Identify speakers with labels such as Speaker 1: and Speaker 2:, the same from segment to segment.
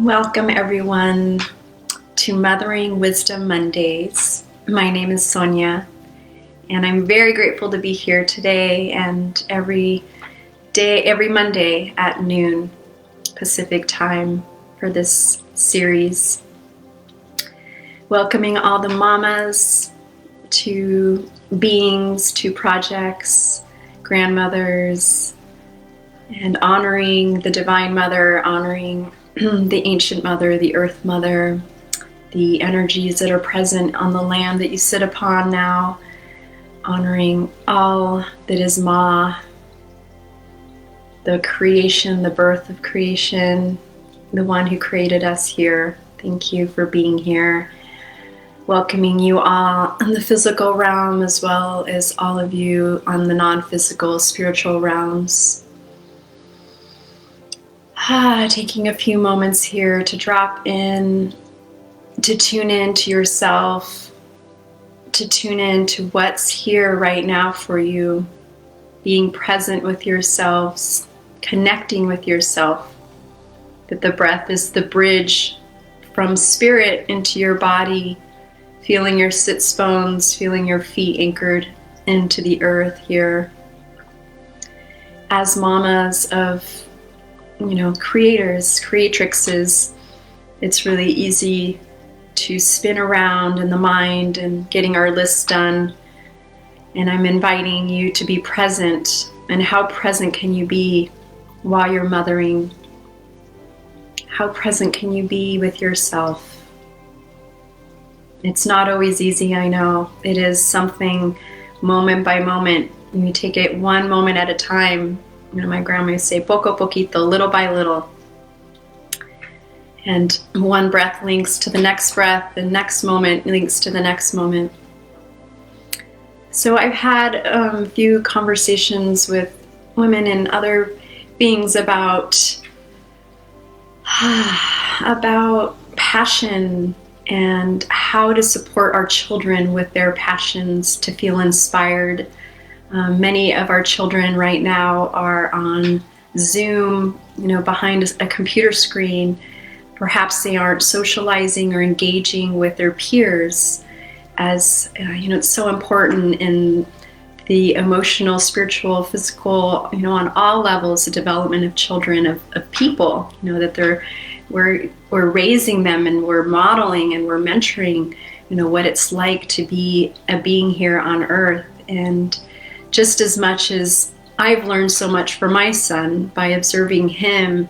Speaker 1: Welcome everyone to Mothering Wisdom Mondays. My name is Sonia, and I'm very grateful to be here today and every Monday at noon Pacific time for this series. Welcoming all the mamas to beings, to projects, grandmothers, and honoring the Divine Mother, honoring the Ancient Mother, the Earth Mother, the energies that are present on the land that you sit upon now, honoring all that is Ma, the creation, the birth of creation, the one who created us here. Thank you for being here. Welcoming you all in the physical realm as well as all of you on the non-physical spiritual realms. Taking a few moments here to drop in, to tune in to yourself, to tune in to what's here right now for you, being present with yourselves, connecting with yourself, that the breath is the bridge from spirit into your body, feeling your sits bones, feeling your feet anchored into the earth here. As mamas of creators, creatrixes, it's really easy to spin around in the mind and getting our lists done. And I'm inviting you to be present. And how present can you be while you're mothering? How present can you be with yourself? It's not always easy, I know. It is something moment by moment. And you take it one moment at a time. My grandma used to say, poco poquito, little by little. And one breath links to the next breath, the next moment links to the next moment. So I've had a few conversations with women and other beings about passion and how to support our children with their passions to feel inspired. Many of our children right now are on Zoom, behind a computer screen. Perhaps they aren't socializing or engaging with their peers as, it's so important in the emotional, spiritual, physical, on all levels, the development of children, of people, that we're raising them and we're modeling and we're mentoring, what it's like to be a being here on earth. And just as much as I've learned so much from my son by observing him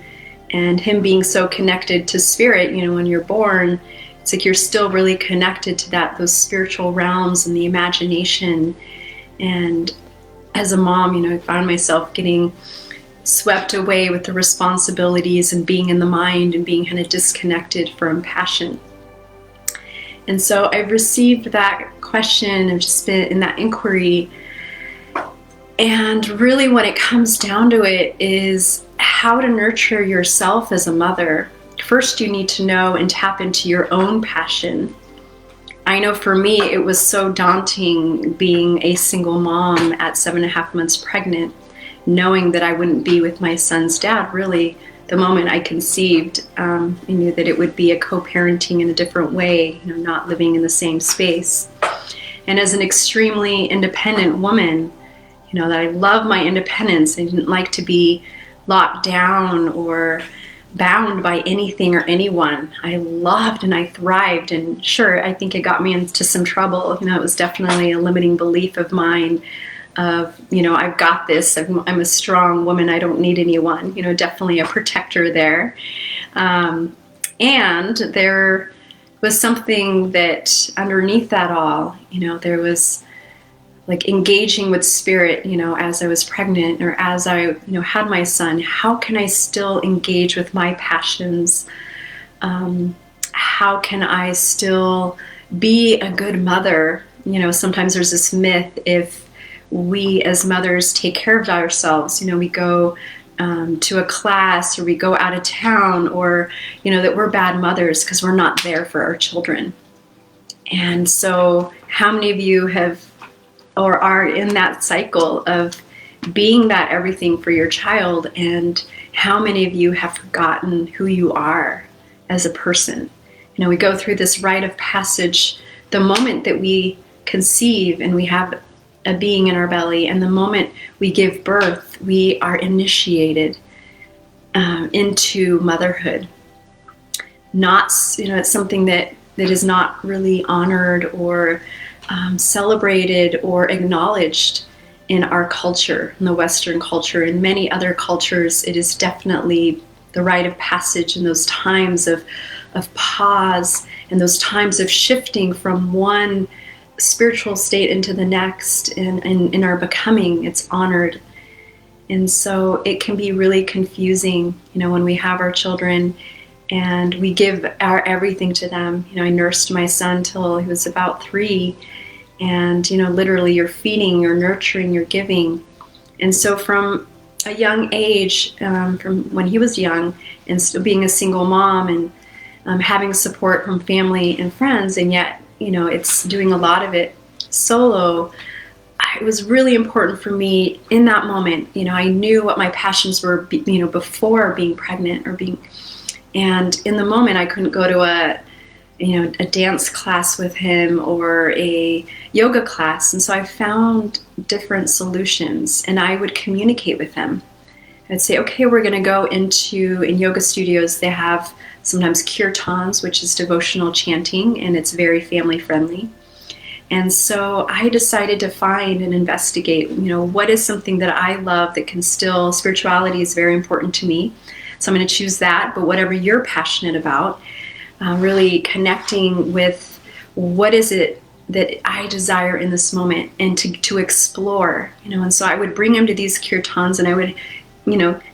Speaker 1: and him being so connected to spirit, when you're born, it's like you're still really connected to those spiritual realms and the imagination. And as a mom, I found myself getting swept away with the responsibilities and being in the mind and being kind of disconnected from passion. And so I've received that question, I've just been in that inquiry. And really what it comes down to it is how to nurture yourself as a mother. First, you need to know and tap into your own passion. I know for me, it was so daunting being a single mom at 7.5 months pregnant, knowing that I wouldn't be with my son's dad. Really, the moment I conceived, I knew that it would be a co-parenting in a different way, not living in the same space. And as an extremely independent woman, that I love my independence. I didn't like to be locked down or bound by anything or anyone. I loved and I thrived. And sure, I think it got me into some trouble. It was definitely a limiting belief of mine of, I've got this. I'm a strong woman. I don't need anyone. Definitely a protector there. And there was something that underneath that all, there was like engaging with spirit, as I was pregnant or as I, had my son. How can I still engage with my passions? How can I still be a good mother? Sometimes there's this myth, if we as mothers take care of ourselves, we go to a class or we go out of town, or, that we're bad mothers because we're not there for our children. And so how many of you have or are in that cycle of being that everything for your child, and how many of you have forgotten who you are? as a person. We go through this rite of passage the moment that we conceive and we have a being in our belly, and the moment we give birth, we are initiated into motherhood. It's something that is not really honored or celebrated or acknowledged in our culture, in the Western culture. In many other cultures, it is definitely the rite of passage, and those times of pause, and those times of shifting from one spiritual state into the next, and in our becoming, it's honored. And so it can be really confusing, when we have our children and we give our everything to them. I nursed my son till he was about 3, and literally you're feeding, you're nurturing, you're giving. And so from a young age, from when he was young, and still being a single mom, and having support from family and friends, and yet it's doing a lot of it solo, it was really important for me in that moment. I knew what my passions were, before being pregnant and in the moment I couldn't go to a dance class with him or a yoga class. And so I found different solutions, and I would communicate with them. I'd say, okay, we're going to go in yoga studios, they have sometimes kirtans, which is devotional chanting, and it's very family friendly. And so I decided to find and investigate, what is something that I love that can still, spirituality is very important to me. So I'm going to choose that, but whatever you're passionate about, really connecting with what is it that I desire in this moment, and to explore, and so I would bring him to these kirtans, and I would,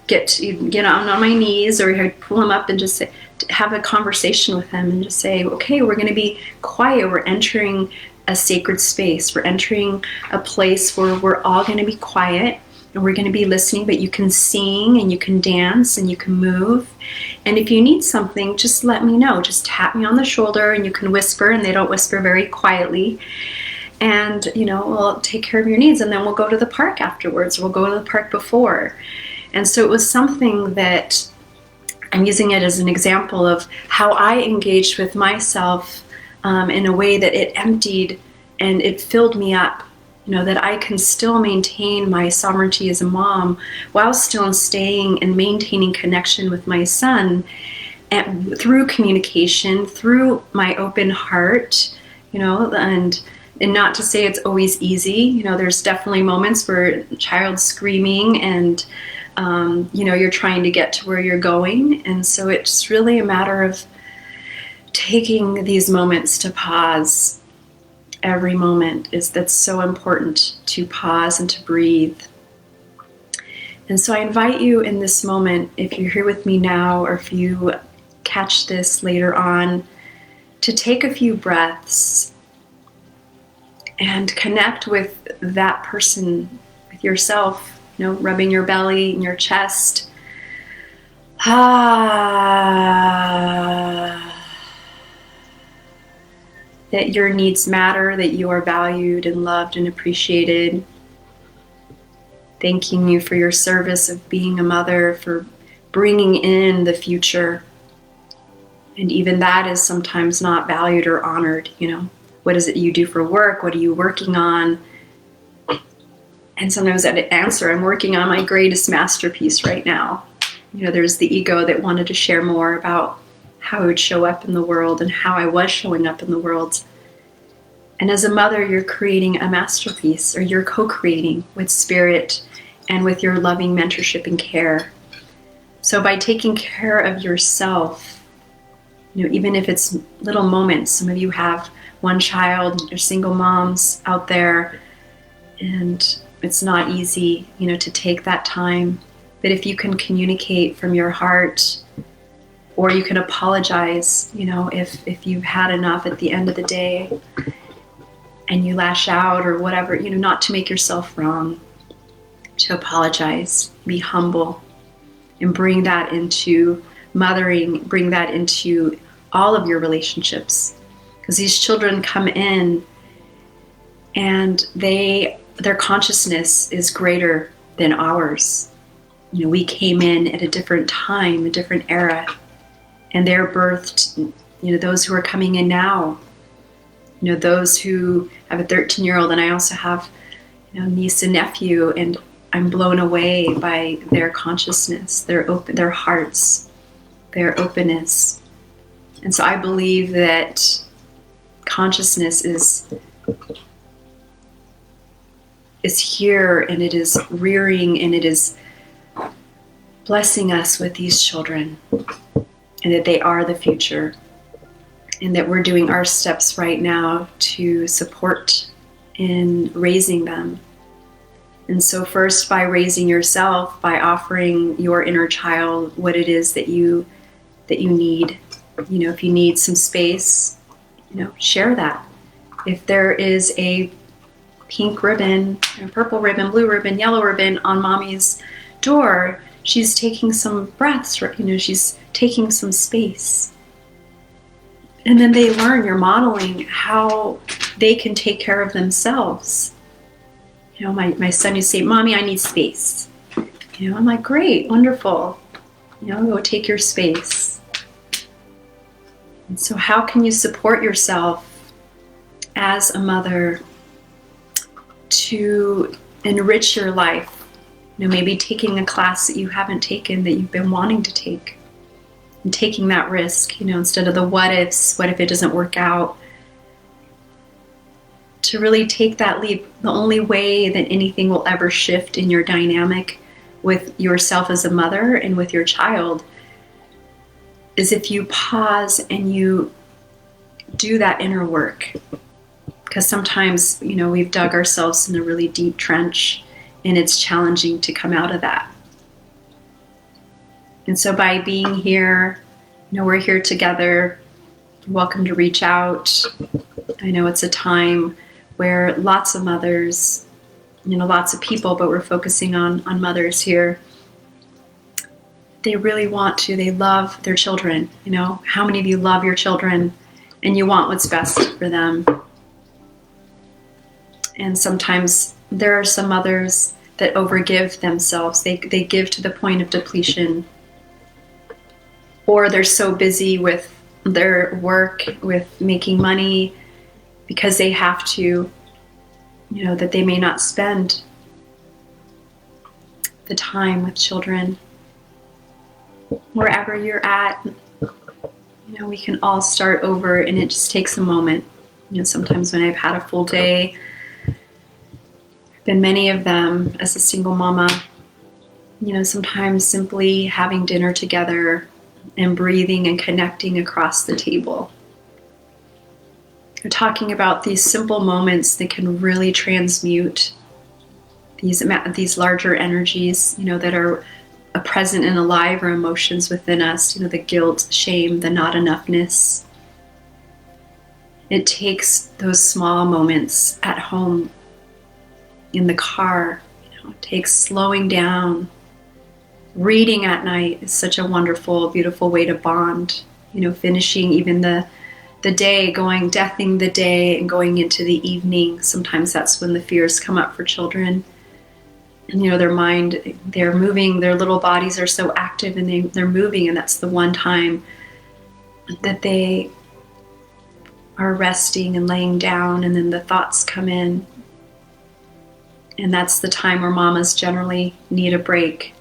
Speaker 1: get on my knees, or I'd pull him up and just have a conversation with him and just say, okay, we're going to be quiet. We're entering a sacred space. We're entering a place where we're all going to be quiet, and we're going to be listening, but you can sing and you can dance and you can move. And if you need something, just let me know. Just tap me on the shoulder, and you can whisper, and they don't whisper very quietly. And, we'll take care of your needs, and then we'll go to the park afterwards. We'll go to the park before. And so it was something that I'm using it as an example of how I engaged with myself in a way that it emptied and it filled me up. That I can still maintain my sovereignty as a mom while still staying and maintaining connection with my son, and through communication, through my open heart, and not to say it's always easy. There's definitely moments where a child's screaming and, you're trying to get to where you're going. And so it's really a matter of taking these moments to pause. Every moment that's so important, to pause and to breathe. And so I invite you in this moment, if you're here with me now, or if you catch this later on, to take a few breaths and connect with that person, with yourself, rubbing your belly and your chest. That your needs matter, that you are valued and loved and appreciated. Thanking you for your service of being a mother, for bringing in the future. And even that is sometimes not valued or honored. What is it you do for work? What are you working on? And sometimes I'd answer, I'm working on my greatest masterpiece right now. There's the ego that wanted to share more about how I would show up in the world and how I was showing up in the world. And as a mother, you're creating a masterpiece, or you're co-creating with spirit and with your loving mentorship and care. So by taking care of yourself, even if it's little moments, some of you have one child, you're single moms out there, and it's not easy, to take that time. But if you can communicate from your heart, or you can apologize, if you've had enough at the end of the day and you lash out or whatever, not to make yourself wrong, to apologize, be humble, and bring that into mothering, bring that into all of your relationships. Because these children come in and their consciousness is greater than ours. We came in at a different time, a different era. and they're birthed, those who are coming in now, those who have a 13-year-old, and I also have, niece and nephew, and I'm blown away by their consciousness, their hearts, their openness. And so I believe that consciousness is here, and it is rearing, and it is blessing us with these children, and that they are the future, and that we're doing our steps right now to support in raising them. And so first, by raising yourself, by offering your inner child what it is that you need. If you need some space, share that. If there is a pink ribbon, purple ribbon, blue ribbon, yellow ribbon on mommy's door, she's taking some breaths, she's taking some space. And then they learn, you're modeling how they can take care of themselves. My son used to say, "Mommy, I need space." I'm like, "Great, wonderful. Go take your space." And so how can you support yourself as a mother to enrich your life? Maybe taking a class that you haven't taken that you've been wanting to take, and taking that risk, instead of the what ifs, what if it doesn't work out, to really take that leap. The only way that anything will ever shift in your dynamic with yourself as a mother and with your child is if you pause and you do that inner work. Because sometimes, we've dug ourselves in a really deep trench, and it's challenging to come out of that. And so by being here, we're here together. You're welcome to reach out. I know it's a time where lots of mothers, lots of people, but we're focusing on mothers here. They really want to, they love their children. How many of you love your children and you want what's best for them? And sometimes there are some mothers that overgive themselves. They give to the point of depletion. Or they're so busy with their work, with making money, because they have to, that they may not spend the time with children. Wherever you're at, we can all start over, and it just takes a moment. Sometimes when I've had a full day, been many of them as a single mama, sometimes simply having dinner together and breathing and connecting across the table. We're talking about these simple moments that can really transmute these larger energies, that are present and alive, or emotions within us, the guilt, shame, the not enoughness. It takes those small moments at home, in the car, it takes slowing down. Reading at night is such a wonderful, beautiful way to bond, finishing even the day, deathing the day and going into the evening. Sometimes that's when the fears come up for children. And their mind, they're moving, their little bodies are so active, and they're moving, and that's the one time that they are resting and laying down, and then the thoughts come in. And that's the time where mamas generally need a break.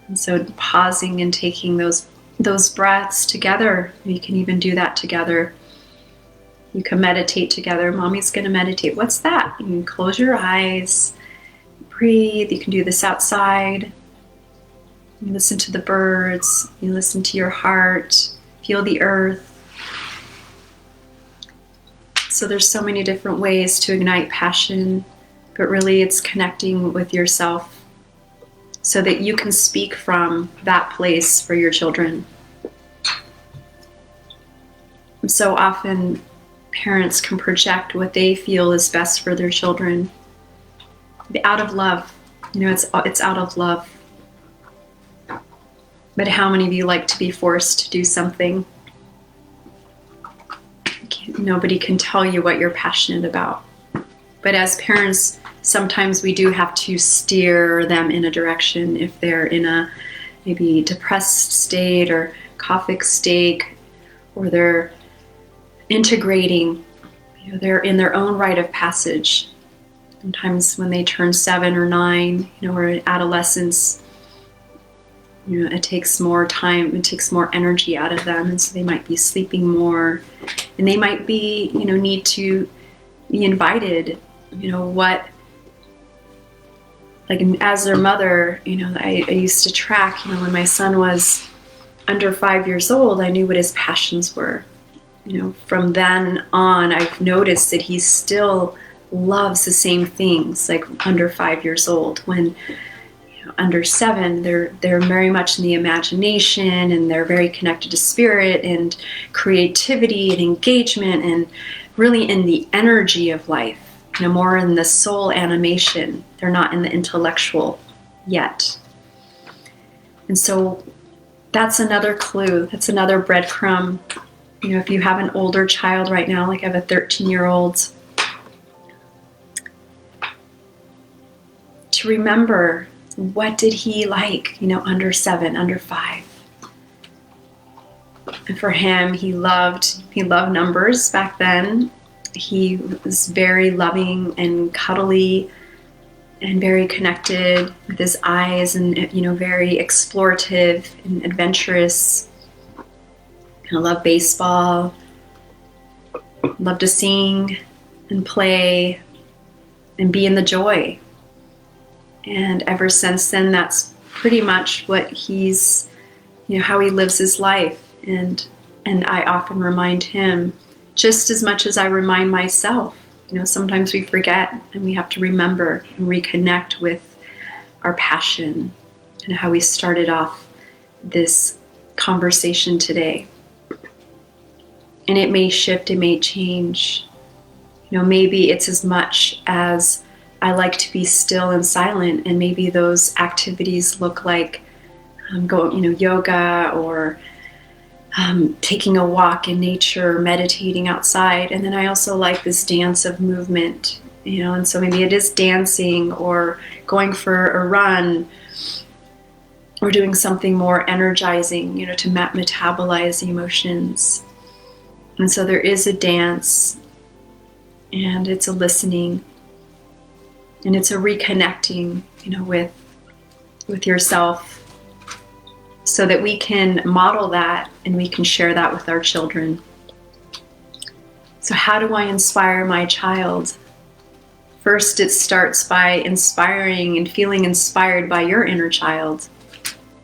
Speaker 1: And so pausing and taking those breaths together, you can even do that together. You can meditate together. Mommy's going to meditate. What's that? You can close your eyes, breathe. You can do this outside. You listen to the birds. You listen to your heart. Feel the earth. So there's so many different ways to ignite passion, but really it's connecting with yourself so that you can speak from that place for your children. So often parents can project what they feel is best for their children out of love. It's out of love. But how many of you like to be forced to do something? Nobody can tell you what you're passionate about. But as parents, sometimes we do have to steer them in a direction if they're in a maybe depressed state, or Cophic steak, or they're integrating. They're in their own rite of passage. Sometimes when they turn 7 or 9, or in adolescence, it takes more time, it takes more energy out of them, and so they might be sleeping more, and they might be, need to be invited. As their mother, I used to track, when my son was under 5 years old, I knew what his passions were. From then on, I've noticed that he still loves the same things, like under 5 years old. When under 7, they're very much in the imagination, and they're very connected to spirit and creativity and engagement, and really in the energy of life, more in the soul animation. They're not in the intellectual yet. And so that's another clue. That's another breadcrumb. If you have an older child right now, like I have a 13-year-old, to remember, what did he like, under 7, under 5? And for him, he loved numbers back then. He was very loving and cuddly and very connected with his eyes, and very explorative and adventurous. I love baseball, love to sing and play and be in the joy. And ever since then, that's pretty much what he's, how he lives his life. And I often remind him, just as much as I remind myself. Sometimes we forget, and we have to remember and reconnect with our passion and how we started off this conversation today. And it may shift, it may change. Maybe it's as much as I like to be still and silent, and maybe those activities look like yoga, or taking a walk in nature, meditating outside. And then I also like this dance of movement, and so maybe it is dancing, or going for a run, or doing something more energizing, to metabolize the emotions. And so there is a dance, and it's a listening, and it's a reconnecting, with yourself, so that we can model that and we can share that with our children. So how do I inspire my child? First, it starts by inspiring and feeling inspired by your inner child,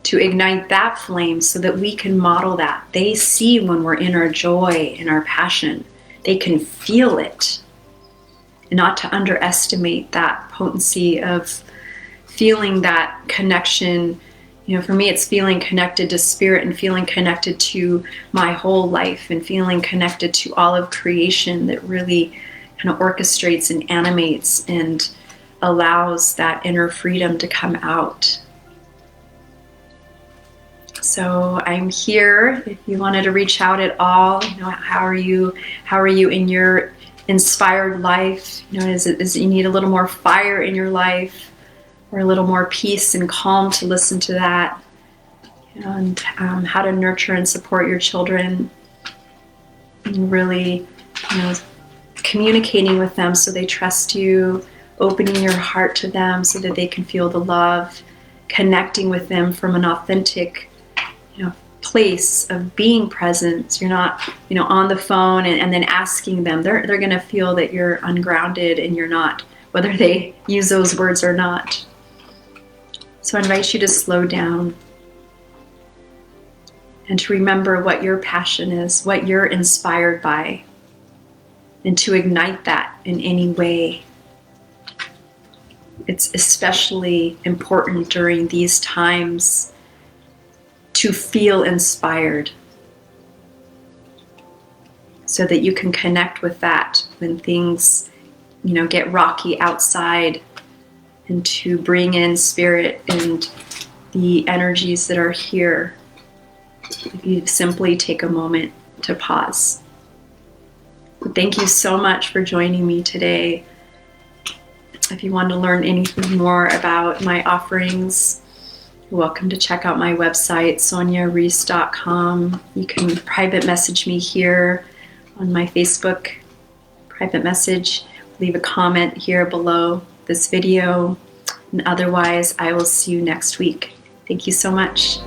Speaker 1: to ignite that flame so that we can model that. They see when we're in our joy and our passion. They can feel it. And not to underestimate that potency of feeling that connection. For me, it's feeling connected to spirit, and feeling connected to my whole life, and feeling connected to all of creation that really kind of orchestrates and animates and allows that inner freedom to come out. So I'm here if you wanted to reach out at all. How are you in your inspired life? Is it you need a little more fire in your life, or a little more peace and calm to listen to that? And how to nurture and support your children, and really, communicating with them so they trust you, opening your heart to them so that they can feel the love, connecting with them from an authentic place of being present. You're not, on the phone and then asking them. They're going to feel that you're ungrounded and you're not, whether they use those words or not. So I invite you to slow down and to remember what your passion is, what you're inspired by, and to ignite that in any way. It's especially important during these times to feel inspired, so that you can connect with that when things, get rocky outside, and to bring in spirit and the energies that are here. If you simply take a moment to pause. Thank you so much for joining me today. If you want to learn anything more about my offerings, You're welcome to check out my website, soniareese.com. You can private message me here on my Facebook private message. Leave a comment here below this video. And otherwise, I will see you next week. Thank you so much.